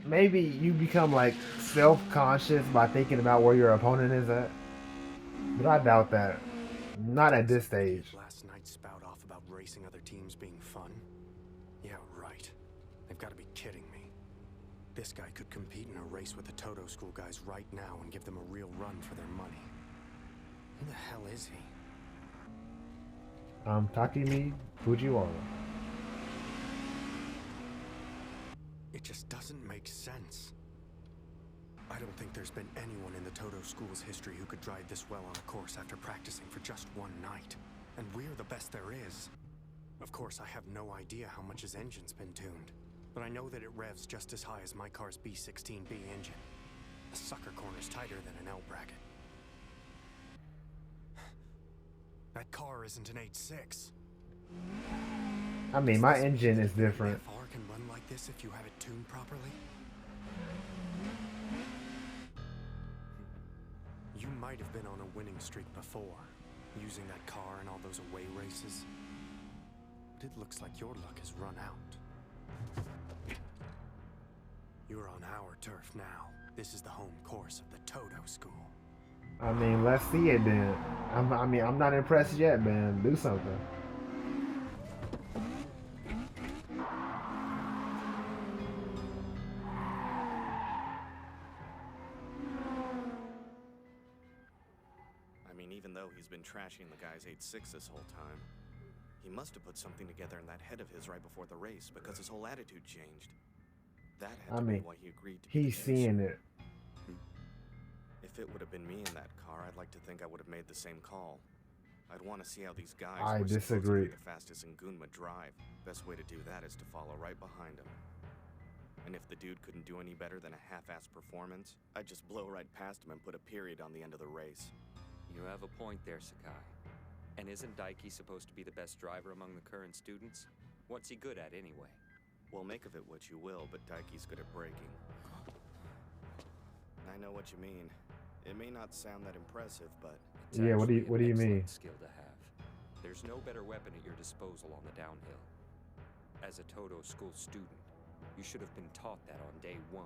Speaker 1: maybe you become like self-conscious by thinking about where your opponent is at, but I doubt that. Not at this stage.
Speaker 3: Last night spout off about racing other teams being fun? Yeah, right. They've got to be kidding me. This guy could compete in a race with the Toudou school guys right now and give them a real run for their money. Who the hell is he?
Speaker 1: Takemi Fujiwara.
Speaker 3: It just doesn't make sense. I don't think there's been anyone in the Toudou school's history who could drive this well on a course after practicing for just one night. And we're the best there is. Of course, I have no idea how much his engine's been tuned, but I know that it revs just as high as my car's B16B engine. The sucker corner's tighter than an L bracket. That car isn't an 8.6.
Speaker 1: I mean, my engine is different.
Speaker 3: FR can run like this if you have it tuned properly. You might have been on a winning streak before, using that car in all those away races. But it looks like your luck has run out. You're on our turf now. This is the home course of the Toudou school.
Speaker 1: I mean, let's see it then. I'm not impressed yet, man. Do something.
Speaker 12: I mean, even though he's been trashing the guy's 8.6 this whole time, he must have put something together in that head of his right before the race because his whole attitude changed. That had to be why he agreed to be
Speaker 1: he's
Speaker 12: the
Speaker 1: seeing
Speaker 12: chaser.
Speaker 1: it.
Speaker 12: If it would have been me in that car, I'd like to think I would have made the same call. I'd want to see how these guys
Speaker 1: I
Speaker 12: who are supposed to
Speaker 1: disagree.
Speaker 12: be the fastest in Gunma drive. Best way to do that is to follow right behind him. And if the dude couldn't do any better than a half-assed performance, I'd just blow right past him and put a period on the end of the race.
Speaker 13: You have a point there, Sakai. And isn't Daiki supposed to be the best driver among the current students? What's he good at anyway?
Speaker 12: Well, make of it what you will, but Daiki's good at braking. I know what you mean. It may not sound that impressive, but...
Speaker 13: It's
Speaker 1: Yeah, what do
Speaker 13: actually
Speaker 1: you
Speaker 13: an
Speaker 1: mean?
Speaker 13: excellent skill to have. There's no better weapon at your disposal on the downhill. As a Toudou school student, you should have been taught that on day 1.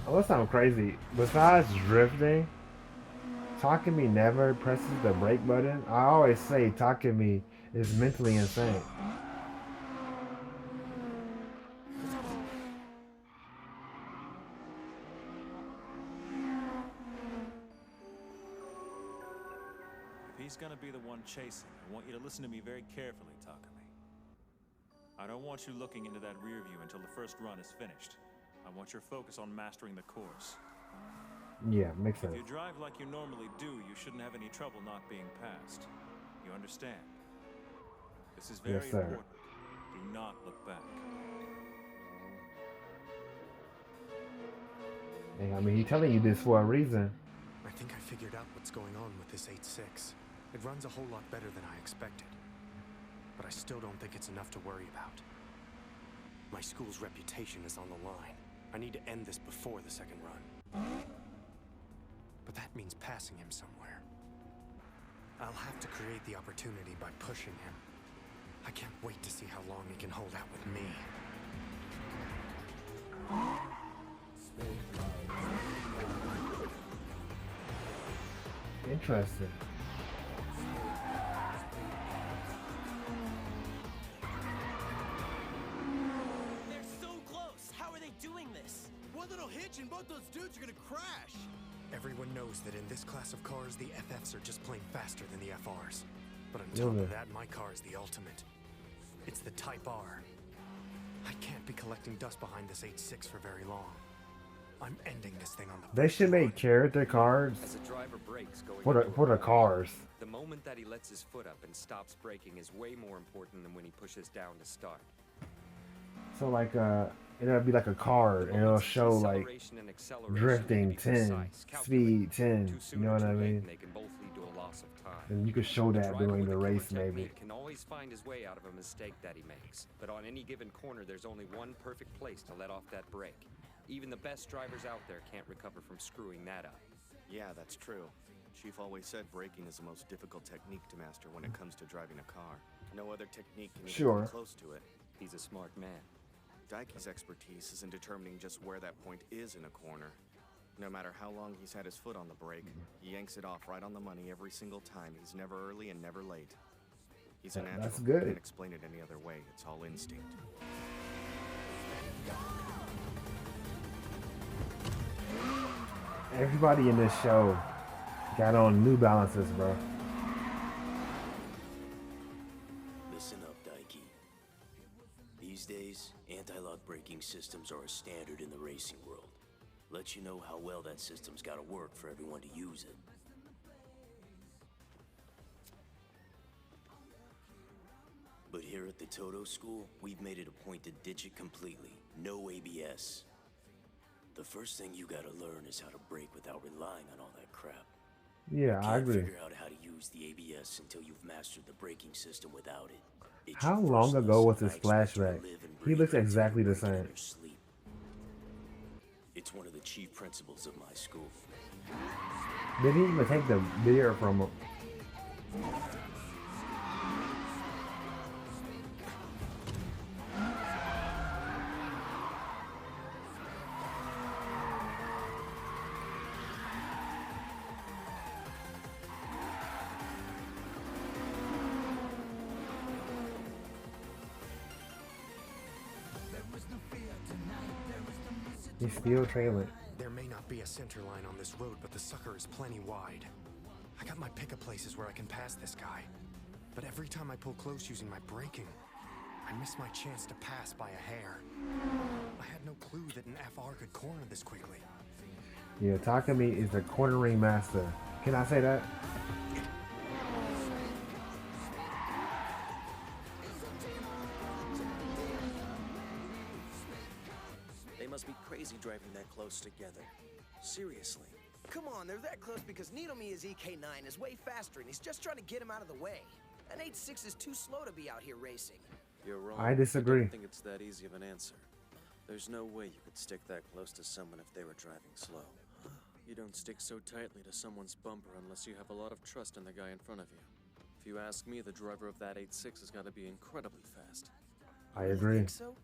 Speaker 1: Oh, that sounds crazy. Besides drifting, Takumi never presses the brake button. I always say Takumi is mentally insane.
Speaker 10: If he's gonna be the one chasing, I want you to listen to me very carefully, Takumi. I don't want you looking into that rear view until the first run is finished. I want your focus on mastering the course.
Speaker 1: Yeah, makes sense.
Speaker 10: If you drive like you normally do, you shouldn't have any trouble not being passed. You understand? This is very
Speaker 1: Yes, sir.
Speaker 10: important. Do not look back.
Speaker 1: And, I mean, he's telling you this for a reason.
Speaker 3: I think I figured out what's going on with this 8.6. It runs a whole lot better than I expected. But I still don't think it's enough to worry about. My school's reputation is on the line. I need to end this before the second run. But that means passing him somewhere. I'll have to create the opportunity by pushing him. I can't wait to see how long he can hold out with me.
Speaker 1: Interesting.
Speaker 7: They're so close. How are they doing this?
Speaker 16: One little hitch and both those dudes are gonna crash.
Speaker 3: Everyone knows that in this class of cars, the FFs are just plain faster than the FRs. But on top of that, my car is the ultimate. It's the Type R. I can't be collecting dust behind this 8.6 for very long. I'm ending this thing on the
Speaker 1: They should make character cards
Speaker 13: As a driver brakes going
Speaker 1: for the cars.
Speaker 13: The moment that he lets his foot up and stops braking is way more important than when he pushes down to start.
Speaker 1: So like it'll be like a card and it'll show like drifting 10, speed 10. You know what I mean?
Speaker 13: They can both lead to a loss of time.
Speaker 1: And you could show that
Speaker 13: driver
Speaker 1: during
Speaker 13: with
Speaker 1: the
Speaker 13: a killer
Speaker 1: race maybe.
Speaker 13: technique can always find his way out of a mistake that he makes. But on any given corner, there's only one perfect place to let off that brake. Even the best drivers out there can't recover from screwing that up.
Speaker 12: Yeah, that's true. Chief always said braking is the most difficult technique to master when it comes to driving a car. No other technique can even come close to it.
Speaker 13: He's a smart man.
Speaker 12: Daikie's expertise is in determining just where that point is in a corner. No matter how long he's had his foot on the brake, he yanks it off right on the money every single time. He's never early and never late. He's a natural.
Speaker 1: That's good.
Speaker 12: Can't explain it any other way. It's all instinct.
Speaker 1: Everybody in this show got on New Balances, bro.
Speaker 8: Listen up, Daiki. These days, anti-lock braking systems are a standard in the racing world. Let you know how well that system's gotta work for everyone to use it. But here at the Toudou school, we've made it a point to ditch it completely. No ABS. The first thing you gotta learn is how to brake without relying on all that crap.
Speaker 1: Yeah, I agree.
Speaker 8: You can't figure out how to use the ABS until you've mastered the braking system without it.
Speaker 1: How long ago was this flashback? He looks exactly the same.
Speaker 8: It's one of the chief principles of my school.
Speaker 1: Did he even take the beer from him? He's still trailing.
Speaker 3: There may not be a center line on this road, but the sucker is plenty wide. I got my pick of places where I can pass this guy. But every time I pull close using my braking, I miss my chance to pass by a hair. I had no clue that an FR could corner this quickly.
Speaker 1: Yeah, Takumi is the cornering master. Can I say that?
Speaker 18: They must be crazy driving that close together. Seriously.
Speaker 7: Come on, they're that close because Nidomiya's EK9 is way faster and he's just trying to get him out of the way. An 8.6 is too slow to be out here racing.
Speaker 18: You're wrong.
Speaker 1: I disagree.
Speaker 18: I don't think it's that easy of an answer. There's no way you could stick that close to someone if they were driving slow. You don't stick so tightly to someone's bumper unless you have a lot of trust in the guy in front of you. If you ask me, the driver of that 8.6 has got to be incredibly fast.
Speaker 1: I agree.
Speaker 18: Think so?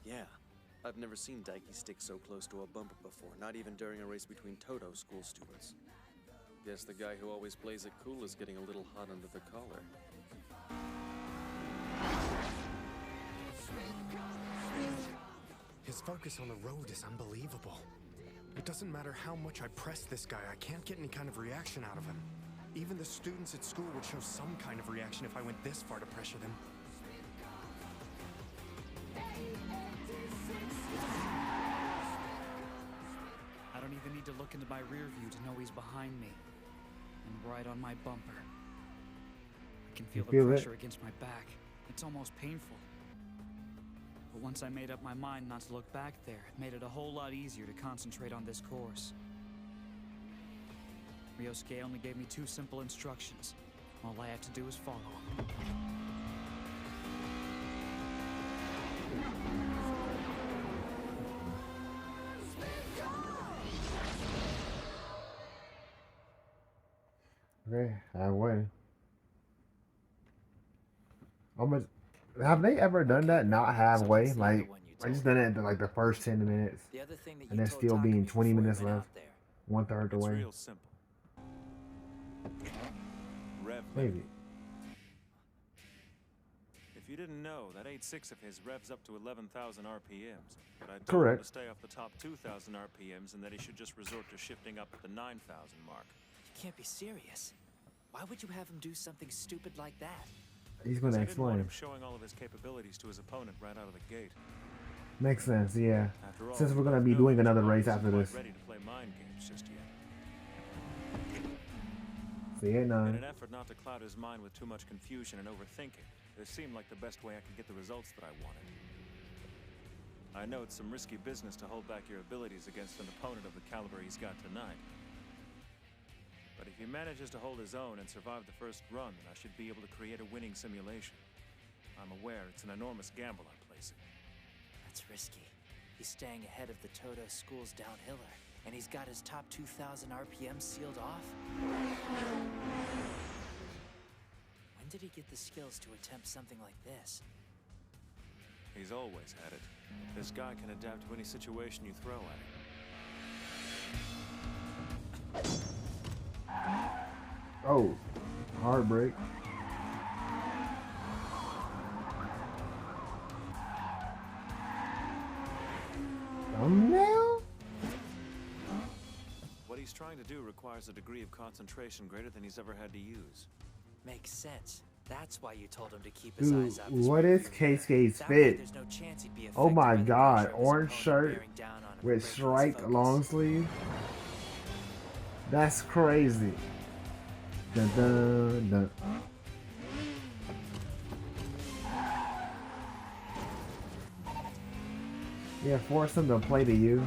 Speaker 18: Yeah. I've never seen Daiki stick so close to a bumper before, not even during a race between Toudou school students. Guess the guy who always plays it cool is getting a little hot under the collar.
Speaker 3: His focus on the road is unbelievable. It doesn't matter how much I press this guy, I can't get any kind of reaction out of him. Even the students at school would show some kind of reaction if I went this far to pressure them.
Speaker 19: I don't even need to look into my rear view to know he's behind me. And right on my bumper. I can feel the pressure against my back. It's almost painful. But once I made up my mind not to look back there, it made it a whole lot easier to concentrate on this course. Ryosuke only gave me 2 simple instructions. All I have to do is follow them.
Speaker 1: Okay, halfway. Almost. Have they ever done that? Not halfway, like I just done it in like the first 10 minutes, and there still being 20 minutes left, 1/3 the way.
Speaker 10: It's real simple. Rev
Speaker 1: Maybe.
Speaker 10: If you didn't know, that 8.6 of his revs up to 11,000 RPMs. But I told him
Speaker 1: Correct.
Speaker 10: to stay off the top 2,000 RPMs and that he should just resort to shifting up at the 9,000 mark.
Speaker 2: You can't be serious. Why would you have him do something stupid like that?
Speaker 1: He's gonna
Speaker 10: I didn't want
Speaker 1: explain.
Speaker 10: him showing all of his capabilities to his opponent right out of the gate.
Speaker 1: Makes sense, yeah.
Speaker 10: After all,
Speaker 1: Since we're gonna be doing another race after
Speaker 10: quite
Speaker 1: this.
Speaker 10: ready to play mind games just yet.
Speaker 1: See you at
Speaker 10: In
Speaker 1: 9.
Speaker 10: an effort not to cloud his mind with too much confusion and overthinking, this seemed like the best way I could get the results that I wanted. I know it's some risky business to hold back your abilities against an opponent of the caliber he's got tonight. But if he manages to hold his own and survive the first run, then I should be able to create a winning simulation. I'm aware it's an enormous gamble I'm placing.
Speaker 2: That's risky. He's staying ahead of the Toudou school's downhiller, and he's got his top 2,000 RPM sealed off? When did he get the skills to attempt something like this?
Speaker 10: He's always had it. This guy can adapt to any situation you throw at him.
Speaker 1: Oh, heartbreak. Thumbnail?
Speaker 10: What he's trying to do requires a degree of concentration greater than he's ever had to use.
Speaker 2: Makes sense. That's why you told him to keep his
Speaker 1: Dude,
Speaker 2: eyes out. his
Speaker 1: what
Speaker 2: rear
Speaker 1: is
Speaker 2: view mirror.
Speaker 1: K-Skate's
Speaker 2: That way
Speaker 1: fit?
Speaker 2: there's no chance he'd be
Speaker 1: Oh
Speaker 2: affected
Speaker 1: my
Speaker 2: by the
Speaker 1: god,
Speaker 2: pressure of his
Speaker 1: orange
Speaker 2: opponent
Speaker 1: shirt
Speaker 2: bearing down on him and
Speaker 1: with
Speaker 2: breaking his
Speaker 1: strike
Speaker 2: focus.
Speaker 1: long sleeve. That's crazy. Dun, dun, dun. Yeah, force him to play to you.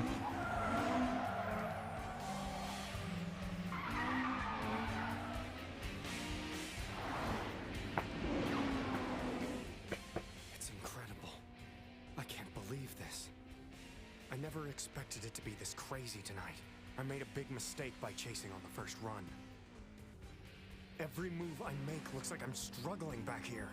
Speaker 3: It's incredible. I can't believe this. I never expected it to be this crazy tonight. I made a big mistake by chasing on the first run. Every move I make looks like I'm struggling back here.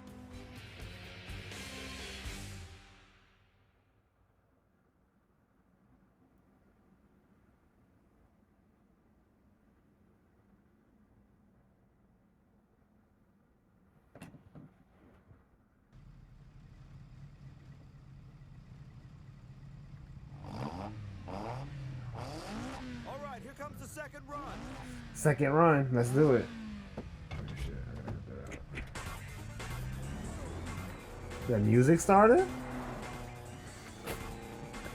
Speaker 17: All right, here comes the second run.
Speaker 1: Second run, let's do it. The music started?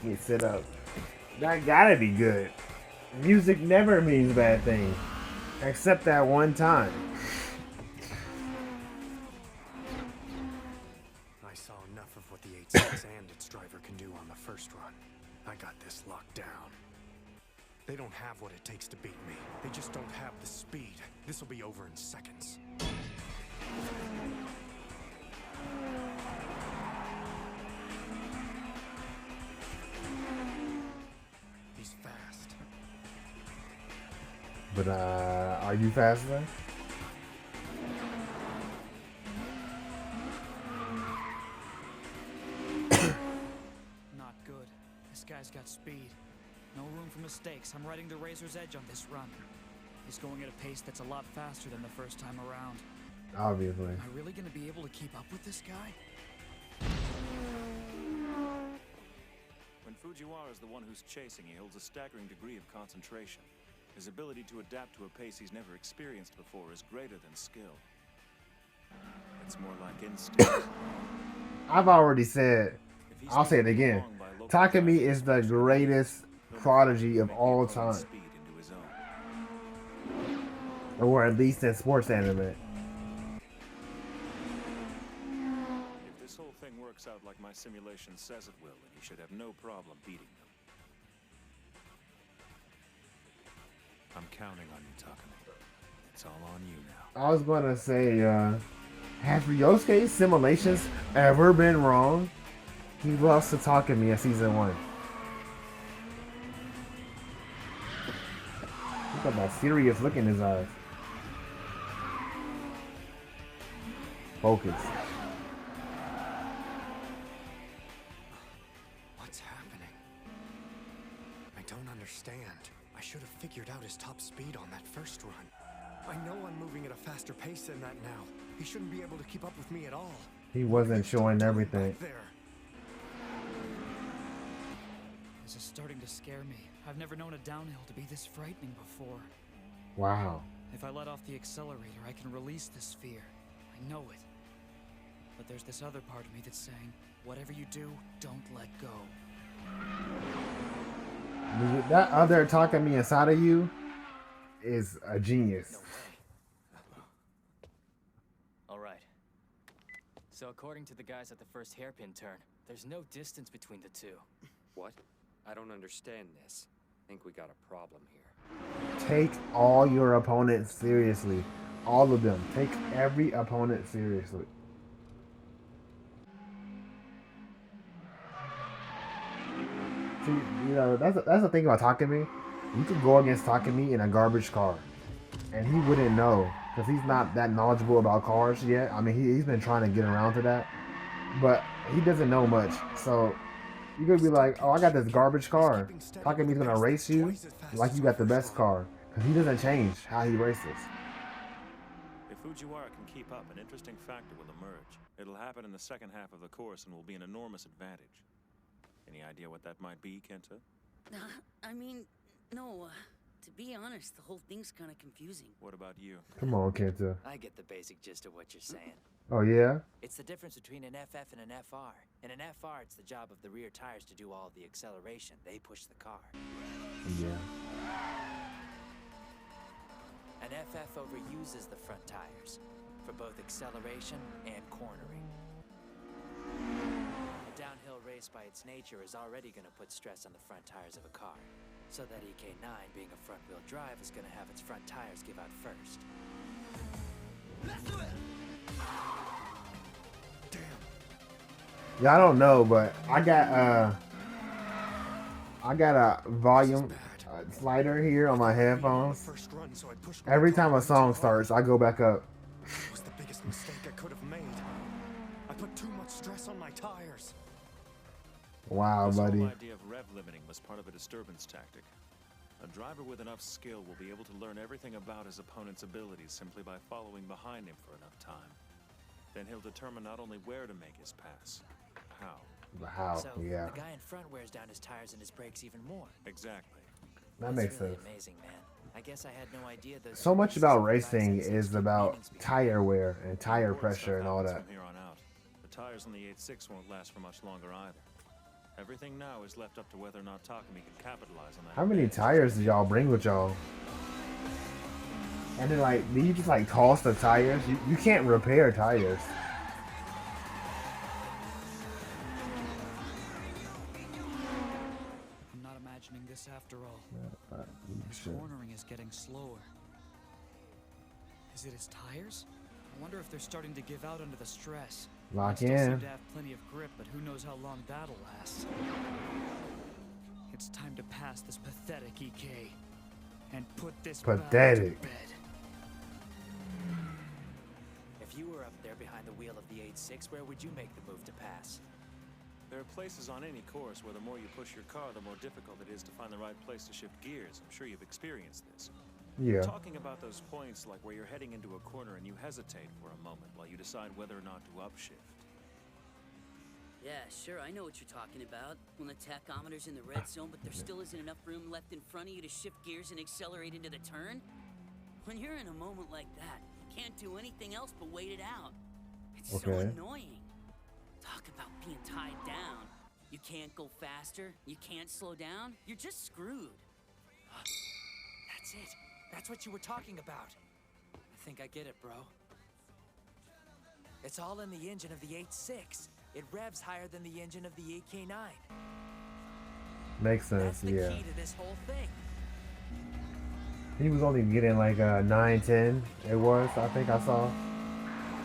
Speaker 1: Get set up. That gotta be good. Music never means bad things. Except that one time.
Speaker 3: I saw enough of what the 8.6 and its driver can do on the first run. I got this locked down. They don't have what it takes to beat me. They just don't have the speed. This'll be over in seconds. He's fast.
Speaker 1: But are you faster?
Speaker 19: Not good. This guy's got speed. No room for mistakes. I'm riding the razor's edge on this run. He's going at a pace that's a lot faster than the first time around.
Speaker 1: Obviously.
Speaker 19: Am I really gonna be able to keep up with this guy?
Speaker 10: When Fujiwara is the one who's chasing, he holds a staggering degree of concentration. His ability to adapt to a pace he's never experienced before is greater than skill. It's more like instinct.
Speaker 1: I've already said, I'll say it again. Takumi is the greatest prodigy of all time. Or at least in sports anime.
Speaker 10: If this whole thing works out like my simulation says it will, then you should have no problem beating them. I'm counting on you, Takumi. It's all on you now.
Speaker 1: I was gonna say, has Ryosuke's simulations ever been wrong? He lost to Takumi in season 1. Look at that serious look in his eyes. Focus.
Speaker 3: What's happening? I don't understand. I should have figured out his top speed on that first run. I know I'm moving at a faster pace than that now. He shouldn't be able to keep up with me at all.
Speaker 1: He wasn't showing everything.
Speaker 19: This is starting to scare me. I've never known a downhill to be this frightening before.
Speaker 1: Wow.
Speaker 19: If I let off the accelerator, I can release this fear. I know it. But there's this other part of me that's saying, whatever you do, don't let go.
Speaker 1: That other Takumi inside of you is a genius.
Speaker 20: Alright. So according to the guys at the first hairpin turn, there's no distance between the two.
Speaker 13: What? I don't understand this. I think we got a problem here.
Speaker 1: Take all your opponents seriously. All of them. Take every opponent seriously. See, you know, that's the thing about Takumi. You could go against Takumi in a garbage car, and he wouldn't know because he's not that knowledgeable about cars yet. I mean, he's been trying to get around to that, but he doesn't know much. So you could be like, "Oh, I got this garbage car. Takumi's gonna race you like you got the best car," because he doesn't change how he races.
Speaker 10: If Fujiwara can keep up, an interesting factor will emerge. It'll happen in the second half of the course and will be an enormous advantage. Any idea what that might be, Kenta?
Speaker 11: I mean, no. To be honest, the whole thing's kind of confusing.
Speaker 10: What about you?
Speaker 1: Come on, Kenta.
Speaker 2: I get the basic gist of what you're saying.
Speaker 1: Oh yeah.
Speaker 2: It's the difference between an FF and an FR. In an FR, it's the job of the rear tires to do all of the acceleration. They push the car.
Speaker 1: Yeah.
Speaker 2: An FF overuses the front tires for both acceleration and cornering. A downhill race by its nature is already going to put stress on the front tires of a car. So that EK9, being a front-wheel drive, is going to have its front tires give out first.
Speaker 1: Yeah, I don't know, but I got a volume slider here on my headphones. Every time a song starts, I go back up.
Speaker 3: It was the biggest mistake I could have made. I put too much stress on my tires.
Speaker 1: Wow, buddy.
Speaker 10: The whole idea of rev limiting was part of a disturbance tactic. A driver with enough skill will be able to learn everything about his opponent's abilities simply by following behind him for enough time. Then he'll determine not only where to make his pass, how.
Speaker 1: How,
Speaker 2: so
Speaker 1: yeah.
Speaker 2: The guy in front wears down his tires and his brakes even more.
Speaker 10: Exactly.
Speaker 1: That makes
Speaker 2: really
Speaker 1: sense.
Speaker 2: Amazing, man. I guess I had no idea those.
Speaker 1: So much about racing is about tire wear and tire pressure and all that.
Speaker 10: From here on out, the tires on the 8.6 won't last for much longer either. Everything now is left up to whether or not Takumi can capitalize on that.
Speaker 1: How many tires did y'all bring with y'all? And then like, do you just like toss the tires? You can't repair tires.
Speaker 19: I'm not imagining this after all. His cornering is getting slower. Is it his tires? I wonder if they're starting to give out under the stress.
Speaker 1: Lock
Speaker 19: I still
Speaker 1: in.
Speaker 19: seem to have plenty of grip, but who knows how long that'll last. It's time to pass this pathetic EK and put this
Speaker 1: Pathetic.
Speaker 19: battle to bed.
Speaker 2: If you were up there behind the wheel of the 8.6, where would you make the move to pass?
Speaker 10: There are places on any course where the more you push your car, the more difficult it is to find the right place to shift gears. I'm sure you've experienced this. We're
Speaker 1: Yeah.
Speaker 10: talking about those points like where you're heading into a corner and you hesitate for a moment while you decide whether or not to upshift.
Speaker 11: Yeah, sure, I know what you're talking about. When the tachometer's in the red zone, but there still isn't enough room left in front of you to shift gears and accelerate into the turn? When you're in a moment like that, you can't do anything else but wait it out. It's so annoying. Talk about being tied down. You can't go faster, you can't slow down, you're just screwed.
Speaker 2: That's it. That's what you were talking about. I think I get it, bro. It's all in the engine of the 8.6. It revs higher than the engine of the AK-9.
Speaker 1: Makes sense,
Speaker 2: That's the
Speaker 1: yeah.
Speaker 2: key to this whole thing.
Speaker 1: He was only getting like 9, 10. It was, I think I saw.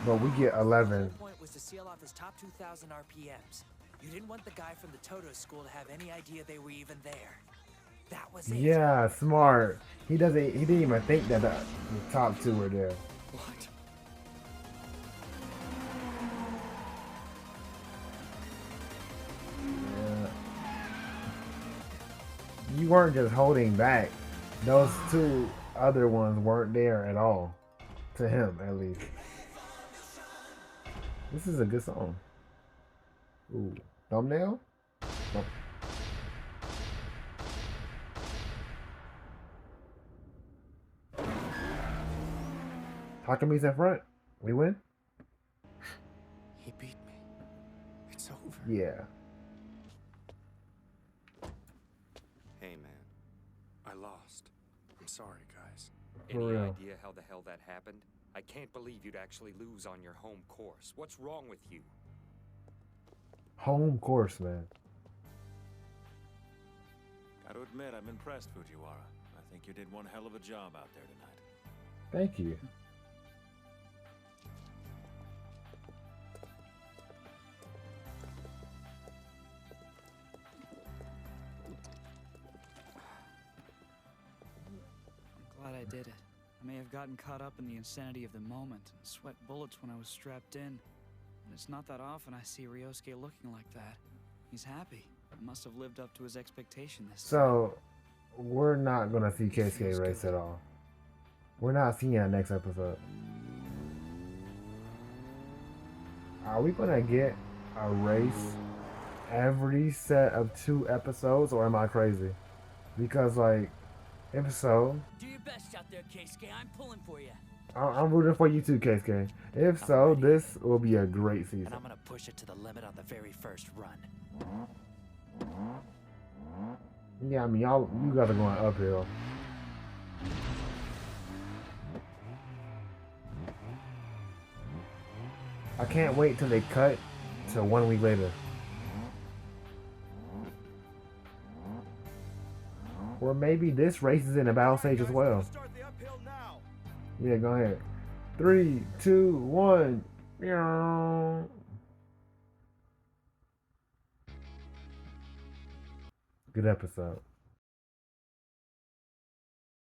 Speaker 1: But we get 11.
Speaker 2: The whole point was to seal off his top 2,000 RPMs. You didn't want the guy from the Toudou school to have any idea they were even there. That was it.
Speaker 1: Yeah, smart. He didn't even think that the top two were there.
Speaker 2: What?
Speaker 1: Yeah. You weren't just holding back. Those two other ones weren't there at all. To him, at least. This is a good song. Ooh. Thumbnail? Oh. Takami's in front. We win?
Speaker 12: He beat me. It's over.
Speaker 1: Yeah.
Speaker 12: Hey, man. I lost. I'm sorry, guys.
Speaker 1: For
Speaker 13: Any
Speaker 1: real.
Speaker 13: idea how the hell that happened? I can't believe you'd actually lose on your home course. What's wrong with you?
Speaker 1: Home course, man.
Speaker 10: Gotta admit, I'm impressed, Fujiwara. I think you did one hell of a job out there tonight.
Speaker 1: Thank you.
Speaker 19: I'm glad I did it. I may have gotten caught up in the insanity of the moment and sweat bullets when I was strapped in. But it's not that often I see Ryosuke looking like that. He's happy. I must have lived up to his expectation this time.
Speaker 1: So, we're not going to see Keisuke race at all. We're not seeing that next episode. Are we going to get a race every set of 2 episodes, or am I crazy? Because, like, if so,
Speaker 11: Do your best out there, Keisuke. I'm pulling for you.
Speaker 1: I'm rooting for you too, Keisuke. If so, this will be a great season.
Speaker 2: And I'm gonna push it to the limit on the very first run.
Speaker 1: Yeah, I mean, you guys are going uphill. I can't wait till they cut to 1 week later. Or maybe this race is in the battle stage as well. Yeah, go ahead. 3, 2, 1. Meow. Good episode.